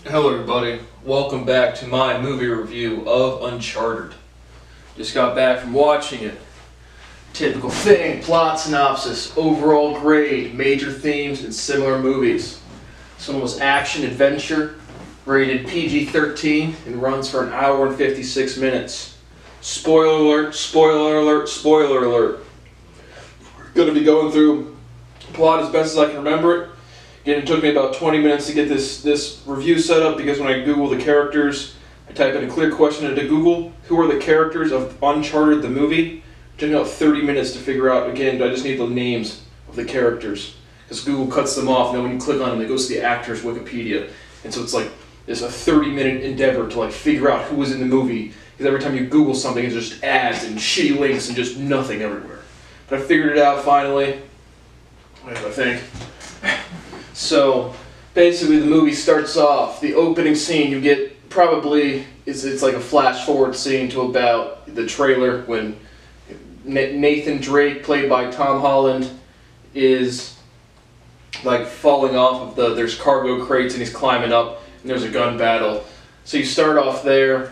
Hello everybody, welcome back to my movie review of Uncharted. Just got back from watching it. Typical thing, plot synopsis, overall grade, major themes, and similar movies. This one was action adventure, rated PG-13, and runs for an hour and 56 minutes. Spoiler alert, spoiler alert, spoiler alert. We're going to be going through the plot as best as I can remember it. Again, it took me about 20 minutes to get this review set up because when I Google the characters, I type in a clear question into Google, who are the characters of Uncharted the movie? It took me about 30 minutes to figure out, again, I just need the names of the characters. Because Google cuts them off, and then when you click on them, it goes to the actor's Wikipedia. And so it's like, it's a 30-minute endeavor to like figure out who was in the movie. Because every time you Google something, it's just ads and shitty links and just nothing everywhere. But I figured it out finally, I think. So basically the movie starts off, the opening scene you get probably, it's like a flash forward scene to about the trailer when Nathan Drake, played by Tom Holland, is like falling off of there's cargo crates and he's climbing up and there's a gun battle. So you start off there,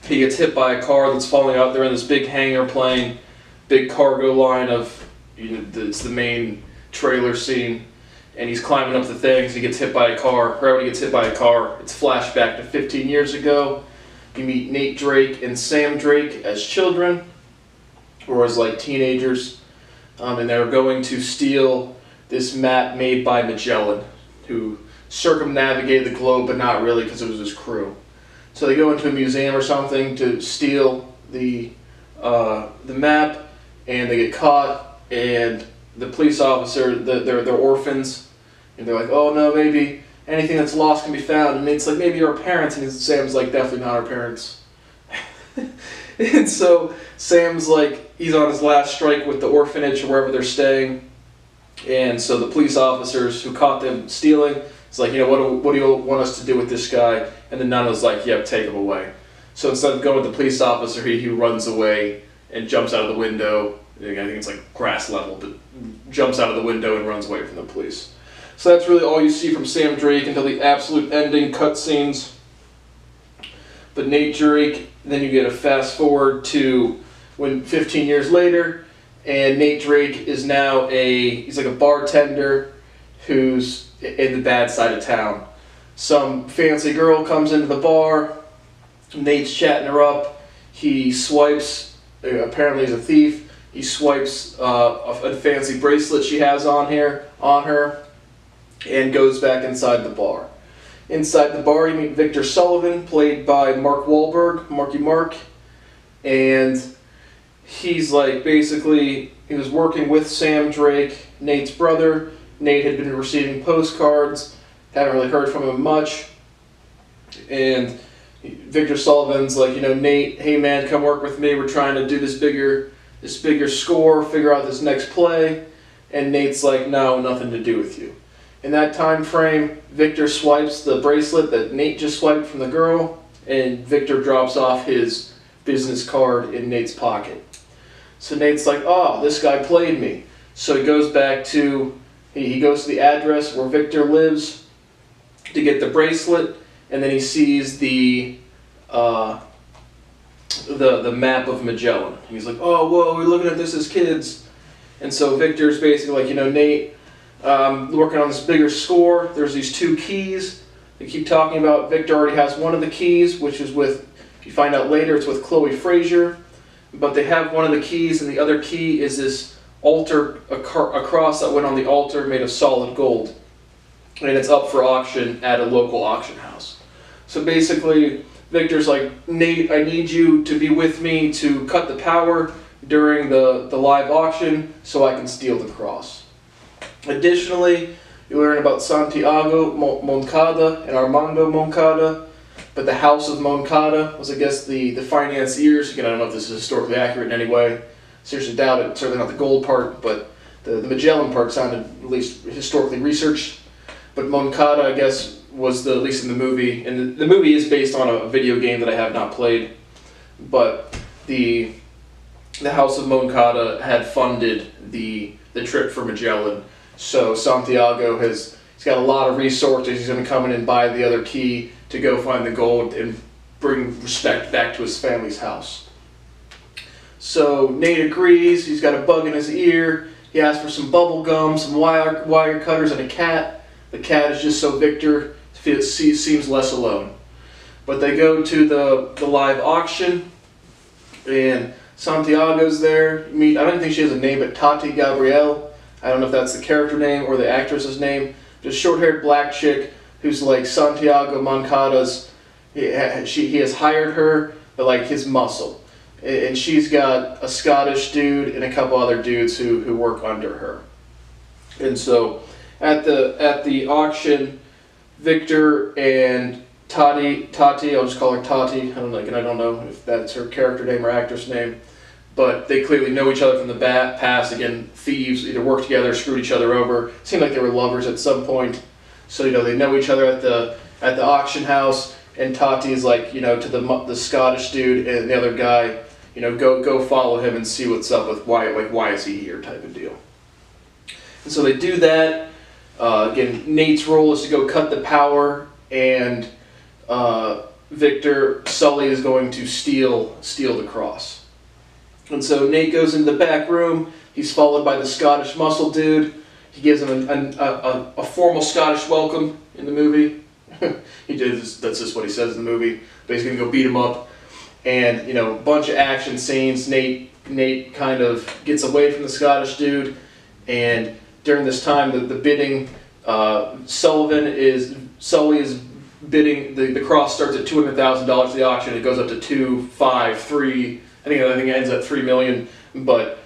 he gets hit by a car that's falling out there in this big hangar plane, big cargo line of, it's the main trailer scene. And he's climbing up the things, he gets hit by a car. Right when he gets hit by a car, it's flashback to 15 years ago. You meet Nate Drake and Sam Drake as children, or as like teenagers. And they're going to steal this map made by Magellan, who circumnavigated the globe, but not really because it was his crew. So they go into a museum or something to steal the map, and they get caught, and the police officer, they're orphans, and they're like, oh no, maybe anything that's lost can be found, and it's like, maybe our parents, and Sam's like, definitely not our parents. And so Sam's like, he's on his last strike with the orphanage or wherever they're staying, and so the police officers who caught them stealing, it's like, what do you want us to do with this guy? And then Nana's like, yep, take him away. So instead of going with the police officer, he runs away and jumps out of the window. I think it's like grass level, but jumps out of the window and runs away from the police. So that's really all you see from Sam Drake until the absolute ending cutscenes. But Nate Drake, then you get a fast forward to when 15 years later, and Nate Drake is now he's like a bartender who's in the bad side of town. Some fancy girl comes into the bar, Nate's chatting her up, he swipes, apparently he's a thief, he swipes a fancy bracelet she has on her, and goes back inside the bar. Inside the bar, you meet Victor Sullivan, played by Mark Wahlberg, Marky Mark, and he's like, basically, he was working with Sam Drake, Nate's brother. Nate had been receiving postcards, haven't really heard from him much, and Victor Sullivan's like, Nate, hey man, come work with me, we're trying to do this bigger score, figure out this next play, and Nate's like, no, nothing to do with you. In that time frame, Victor swipes the bracelet that Nate just swiped from the girl, and Victor drops off his business card in Nate's pocket. So Nate's like, oh, this guy played me. So he goes back to, he goes to the address where Victor lives to get the bracelet, and then he sees the map of Magellan. He's like, oh, whoa, we're looking at this as kids. And so Victor's basically like, Nate, working on this bigger score. There's these two keys they keep talking about. Victor already has one of the keys, which is with, if you find out later, it's with Chloe Frazier. But they have one of the keys, and the other key is this altar, a cross that went on the altar made of solid gold. And it's up for auction at a local auction house. So basically, Victor's like, Nate, I need you to be with me to cut the power during the live auction so I can steal the cross. Additionally, you learn about Santiago Moncada and Armando Moncada, but the House of Moncada was, I guess, the financiers. Again, I don't know if this is historically accurate in any way. Seriously doubt it. Certainly not the gold part, but the Magellan part sounded at least historically researched. But Moncada, I guess, was at least in the movie, and the movie is based on a video game that I have not played, but the House of Moncada had funded the trip for Magellan. So Santiago he's He's got a lot of resources. He's going to come in and buy the other key to go find the gold and bring respect back to his family's house. So Nate agrees. He's got a bug in his ear. He asks for some bubble gum, some wire cutters, and a cat. The cat is just so Victor seems less alone. But they go to the live auction, and Santiago's there. I don't think she has a name, but Tati Gabrielle. I don't know if that's the character name or the actress's name. Just short-haired black chick who's like Santiago Moncada's. He has hired her, but like his muscle. And she's got a Scottish dude and a couple other dudes who work under her. And so at the auction, Victor and Tati, I'll just call her Tati. I don't know if that's her character name or actress name, but they clearly know each other from the past. Again, thieves, either worked together, screwed each other over. Seemed like they were lovers at some point. So they know each other at the auction house. And Tati is like, to the Scottish dude and the other guy, go follow him and see what's up with why is he here type of deal. And so they do that. Again, Nate's role is to go cut the power, and Sully is going to steal the cross. And so Nate goes into the back room. He's followed by the Scottish muscle dude. He gives him a formal Scottish welcome in the movie. That's just what he says in the movie. But he's going to go beat him up. And, a bunch of action scenes. Nate kind of gets away from the Scottish dude. And during this time, the bidding, Sully is bidding, the cross starts at $200,000 at the auction. It goes up to 2, 5, 3, I think it ends at $3 million. But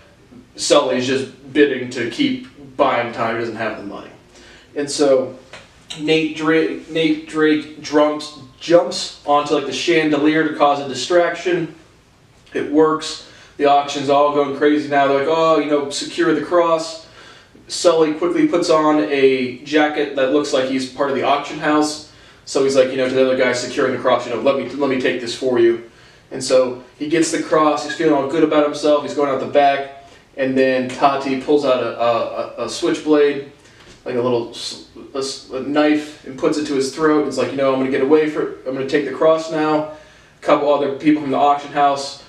Sully's just bidding to keep buying time. He doesn't have the money. And so Nate Drake jumps onto like the chandelier to cause a distraction. It works. The auction's all going crazy now. They're like, secure the cross. Sully quickly puts on a jacket that looks like he's part of the auction house. So he's like, to the other guy securing the cross, let me take this for you. And so he gets the cross. He's feeling all good about himself. He's going out the back. And then Tati pulls out a switchblade, like a knife, and puts it to his throat. It's like, I'm going to get away from it. I'm going to take the cross now. A couple other people from the auction house,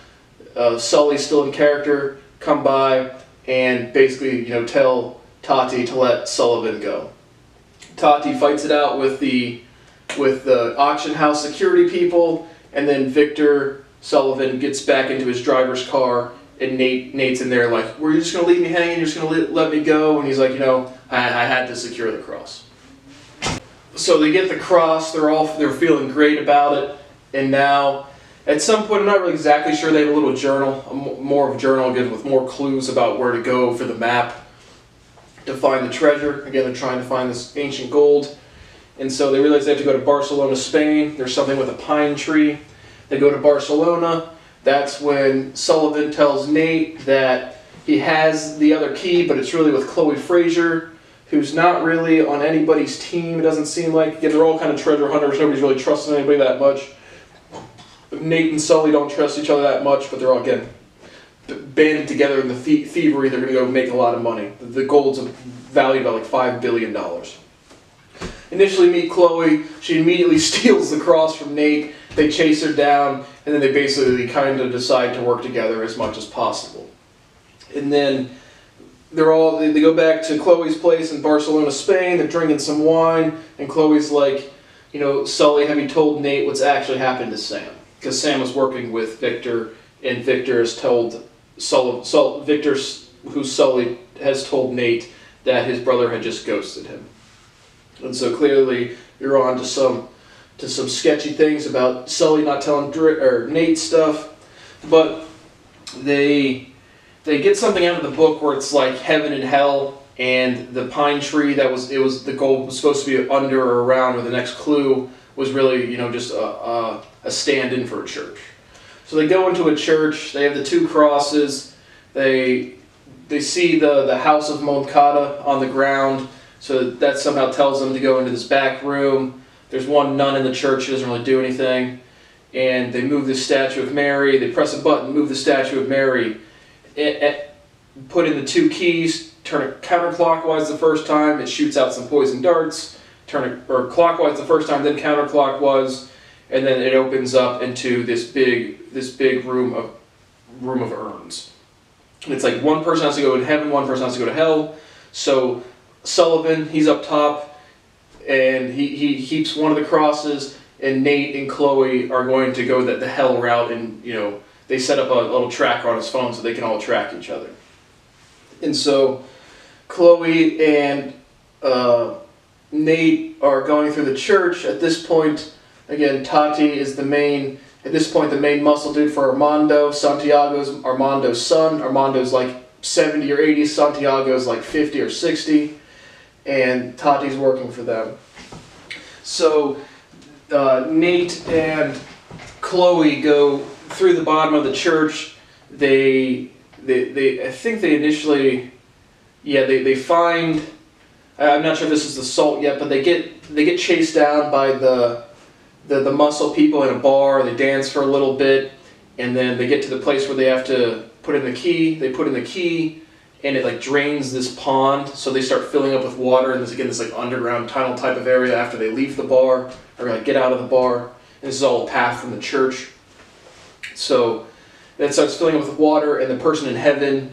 Sully's still in character, come by and basically, tell Tati to let Sullivan go. Tati fights it out with the auction house security people, and then Victor Sullivan gets back into his driver's car. And Nate's in there like, were you just going to leave me hanging? You're just going to let me go? And he's like, I had to secure the cross. So they get the cross. They're feeling great about it. And now, at some point, I'm not really exactly sure, they have a little journal, more of a journal again with more clues about where to go for the map to find the treasure. Again, they're trying to find this ancient gold. And so they realize they have to go to Barcelona, Spain. There's something with a pine tree. They go to Barcelona. That's when Sullivan tells Nate that he has the other key, but it's really with Chloe Fraser, who's not really on anybody's team, it doesn't seem like. Again, they're all kind of treasure hunters. Nobody's really trusting anybody that much. Nate and Sully don't trust each other that much, but they're all, again, banded together in the thievery. They're going to go make a lot of money. The gold's valued by like $5 billion. Initially meet Chloe. She immediately steals the cross from Nate. They chase her down, and then they basically kind of decide to work together as much as possible. And then they go back to Chloe's place in Barcelona, Spain. They're drinking some wine, and Chloe's like, Sully, have you told Nate what's actually happened to Sam? Because Sam was working with Victor, and Victor has told Sully has told Nate that his brother had just ghosted him. And so clearly you're on to some sketchy things about Sully not telling Nate stuff. But they get something out of the book where it's like heaven and hell, and the pine tree the gold was supposed to be under or around, where the next clue was really just a stand-in for a church. So they go into a church. They have the two crosses. They see the house of Moncada on the ground. So that somehow tells them to go into this back room. There's one nun in the church who doesn't really do anything. And they move the statue of Mary. They press a button, move the statue of Mary. Put in the two keys, turn it counterclockwise the first time. It shoots out some poison darts. turn it or clockwise the first time, then counterclockwise, and then it opens up into this big room of urns. And it's like one person has to go in heaven, one person has to go to hell. So Sullivan, he's up top, and he heaps one of the crosses, and Nate and Chloe are going to go the hell route, and they set up a little tracker on his phone so they can all track each other. And so Chloe and Nate are going through the church. At this point, again, Tati is the main muscle dude for Armando. Santiago's Armando's son. Armando's like 70 or 80, Santiago's like 50 or 60, and Tati's working for them. So Nate and Chloe go through the bottom of the church. I think they initially, they find, I'm not sure if this is the salt yet, but they get chased down by the muscle people in a bar. They dance for a little bit, and then they get to the place where they have to put in the key. They put in the key, and it like drains this pond, so they start filling up with water, and this like underground tunnel type of area after they leave the bar, or like get out of the bar. And this is all a path from the church. So it starts filling up with water, and the person in heaven,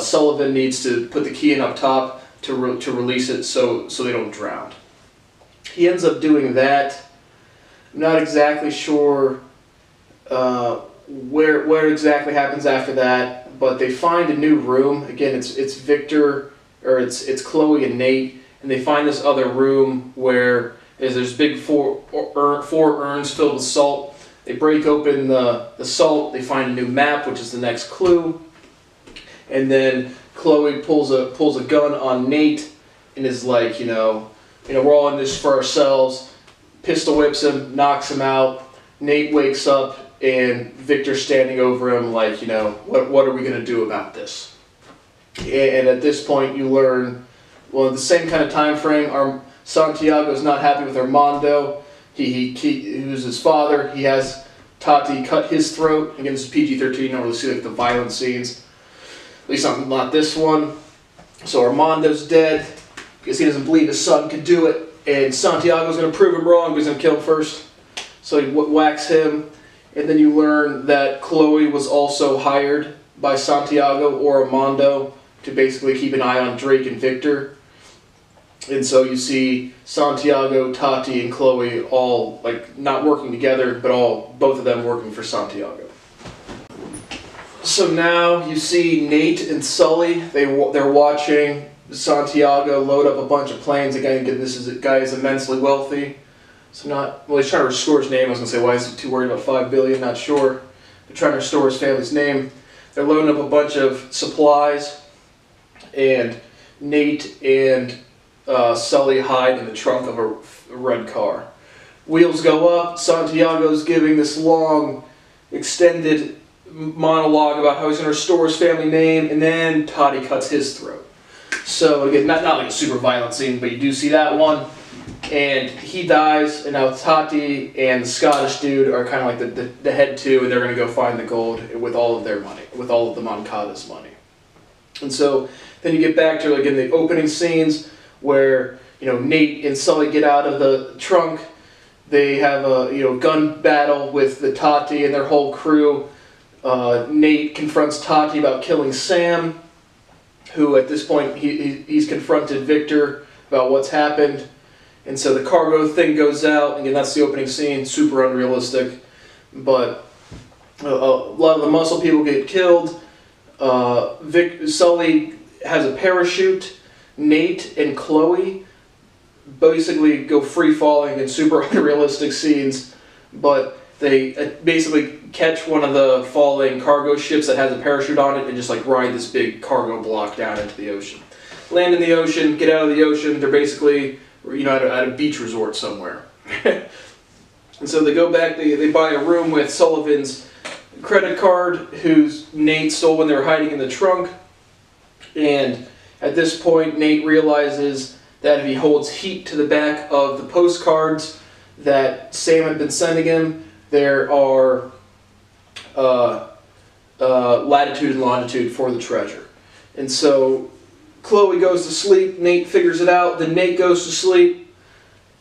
Sullivan, needs to put the key in up top to release it so they don't drown. He ends up doing that. I'm not exactly sure where exactly happens after that, but they find a new room. Again, it's Victor, or it's Chloe and Nate, and they find this other room where there's big four urns filled with salt. They break open the salt. They find a new map, which is the next clue, and then Chloe pulls a gun on Nate and is like, we're all in this for ourselves. Pistol whips him, knocks him out. Nate wakes up, and Victor's standing over him like, what are we going to do about this? And at this point you learn, the same kind of time frame, Santiago's not happy with Armando. He who's his father. He has Tati cut his throat. Again, this is PG-13, you don't really see like the violent scenes. At least not this one. So Armando's dead because he doesn't believe his son could do it. And Santiago's going to prove him wrong, but he's going to kill him first. So he whacks him. And then you learn that Chloe was also hired by Santiago or Armando to basically keep an eye on Drake and Victor. And so you see Santiago, Tati, and Chloe all like not working together, but both of them working for Santiago. So now you see Nate and Sully. They're watching Santiago load up a bunch of planes. Again, this guy is immensely wealthy. So he's trying to restore his name. I was going to say, why is he too worried about $5 billion? Not sure. They're trying to restore his family's name. They're loading up a bunch of supplies, and Nate and Sully hide in the trunk of a red car. Wheels go up. Santiago's giving this long, extended monologue about how he's going to restore his family name, and then Tati cuts his throat. So again, not like a super violent scene, but you do see that one. And he dies, and now Tati and the Scottish dude are kind of like the head two, and they're going to go find the gold with all of their money, with all of the Moncada's money. And so then you get back to again the opening scenes where Nate and Sully get out of the trunk. They have a gun battle with the Tati and their whole crew. Nate confronts Tati about killing Sam, who at this point he's confronted Victor about what's happened. And so the cargo thing goes out. Again, that's the opening scene, super unrealistic. But a lot of the muscle people get killed. Sully has a parachute. Nate and Chloe basically go free-falling in super unrealistic scenes. But they basically catch one of the falling cargo ships that has a parachute on it and just like ride this big cargo block down into the ocean. Land in the ocean, get out of the ocean. They're basically at a beach resort somewhere. And so they go back, they buy a room with Sullivan's credit card, whose Nate stole when they were hiding in the trunk. And at this point, Nate realizes that if he holds heat to the back of the postcards that Sam had been sending him, there are latitude and longitude for the treasure. And so Chloe goes to sleep, Nate figures it out, then Nate goes to sleep,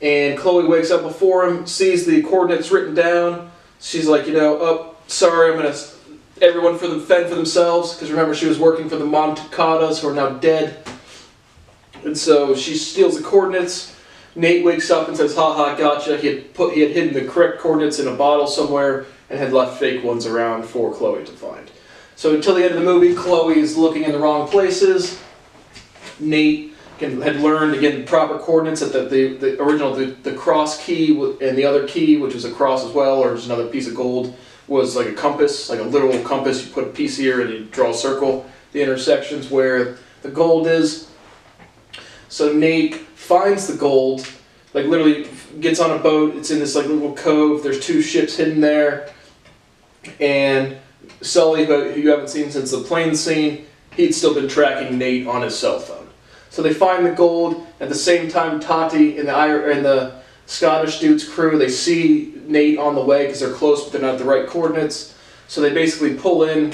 And Chloe wakes up before him, sees the coordinates written down. She's like, you know, oh, sorry, I'm going to everyone fend for themselves, because remember, she was working for the Moncadas, who are now dead. And so she steals the coordinates. Nate wakes up and says, haha, gotcha. He had hidden the correct coordinates in a bottle somewhere and had left fake ones around for Chloe to find. So until the end of the movie, Chloe is looking in the wrong places. Nate had learned, again, the proper coordinates at the original, the cross key and the other key, which was a cross as well, or just another piece of gold, was like a compass, like a literal compass. You put a piece here and you draw a circle, the intersections where the gold is. So Nate finds the gold, like literally gets on a boat, it's in this like little cove, there's 2 ships hidden there, and Sully, who you haven't seen since the plane scene, he'd still been tracking Nate on his cell phone. So they find the gold. At the same time, Tati and the Scottish dude's crew, they see Nate on the way because they're close but they're not at the right coordinates. So they basically pull in,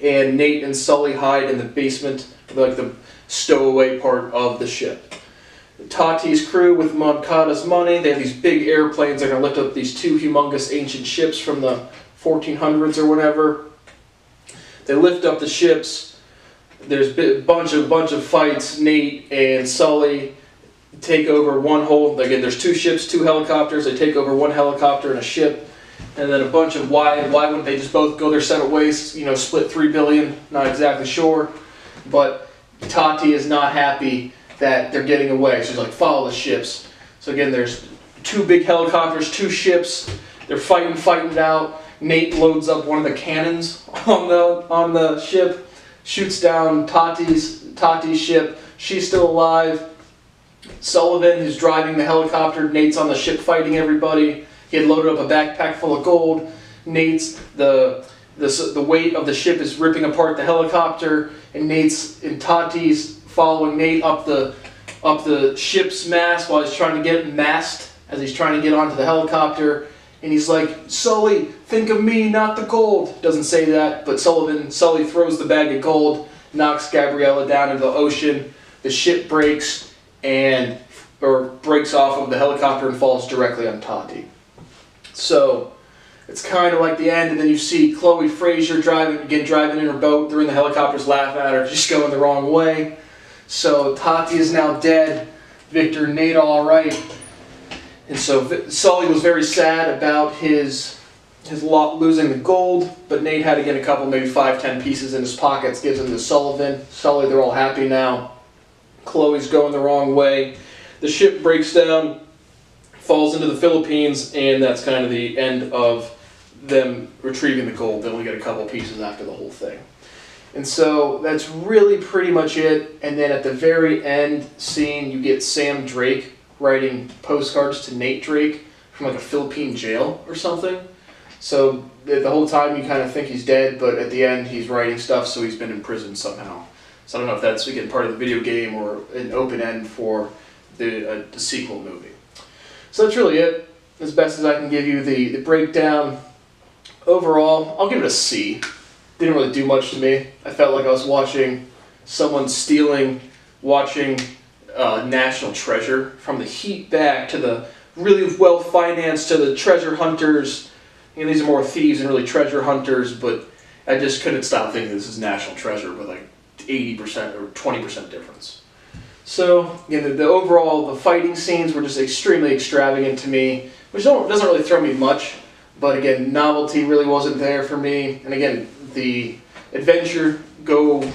and Nate and Sully hide in the basement, like the stowaway part of the ship. Tati's crew, with Moncada's money, they have these big airplanes. They're going to lift up these 2 humongous ancient ships from the 1400s or whatever. They lift up the ships. There's a bunch of fights. Nate and Sully take over one whole. Again, there's 2 ships, 2 helicopters. They take over 1 helicopter and a ship, and then a bunch of why wouldn't they just both go their separate ways? You know, split $3 billion. Not exactly sure, but Tati is not happy that they're getting away. She's like, follow the ships. So again, there's 2 big helicopters, 2 ships. They're fighting it out. Nate loads up one of the cannons on the ship, shoots down Tati's ship. She's still alive. Sullivan, who's driving the helicopter, Nate's on the ship fighting everybody. He had loaded up a backpack full of gold. Nate's the weight of the ship is ripping apart the helicopter, and Tati's following Nate up the ship's mast while he's trying to get mast as he's trying to get onto the helicopter. And he's like, Sully, think of me, not the gold. Doesn't say that, but Sully throws the bag of gold, knocks Gabriella down into the ocean. The ship breaks breaks off of the helicopter and falls directly on Tati. So it's kind of like the end, and then you see Chloe Fraser driving in her boat. They're in the helicopters laughing at her, just going the wrong way. So Tati is now dead. Victor and Nate all right. And so Sully was very sad about his losing the gold, but Nate had, again, a couple, maybe 5-10 pieces in his pockets, gives them to Sullivan. Sully, they're all happy now. Chloe's going the wrong way. The ship breaks down, falls into the Philippines, and that's kind of the end of them retrieving the gold. They only get a couple pieces after the whole thing. And so that's really pretty much it. And then at the very end scene, you get Sam Drake writing postcards to Nate Drake from like a Philippine jail or something. So the whole time you kind of think he's dead, but at the end he's writing stuff, so he's been in prison somehow. So I don't know if that's, again, part of the video game or an open end for the sequel movie. So that's really it, as best as I can give you the breakdown. Overall, I'll give it a C. Didn't really do much to me. I felt like I was watching someone watching National Treasure, from the heat back to the really well-financed to the treasure hunters. You know, these are more thieves than really treasure hunters, but I just couldn't stop thinking this is National Treasure with like 80% or 20% difference. So, again, the overall, the fighting scenes were just extremely extravagant to me, which doesn't really throw me much, but again, novelty really wasn't there for me. And again, the adventure, go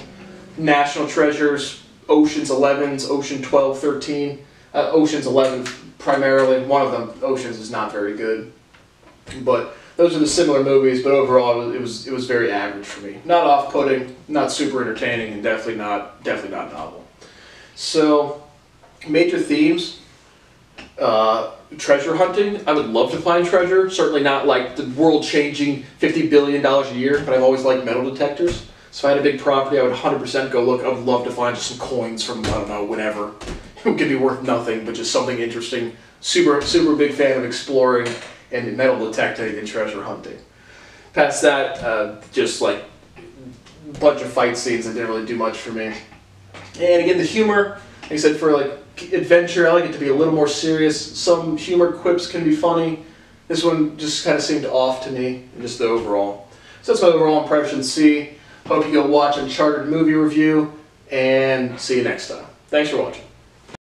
National Treasures, Ocean's 11s, Ocean 12, 13, Ocean's 11 primarily. One of them, Ocean's, is not very good, but those are the similar movies. But overall, it was very average for me. Not off-putting, not super entertaining, and definitely not novel. So, major themes. Treasure hunting. I would love to find treasure. Certainly not like the world-changing $50 billion a year, but I've always liked metal detectors. So if I had a big property, I would 100% go look. I would love to find just some coins from, I don't know, whenever. It could be worth nothing, but just something interesting. Super big fan of exploring and metal detecting and treasure hunting. Past that, just like a bunch of fight scenes that didn't really do much for me. And again, the humor, like I said, for like adventure. I like it to be a little more serious. Some humor quips can be funny. This one just kind of seemed off to me, and just the overall. So that's my overall impression. Hope you go watch Uncharted movie review, and see you next time. Thanks for watching.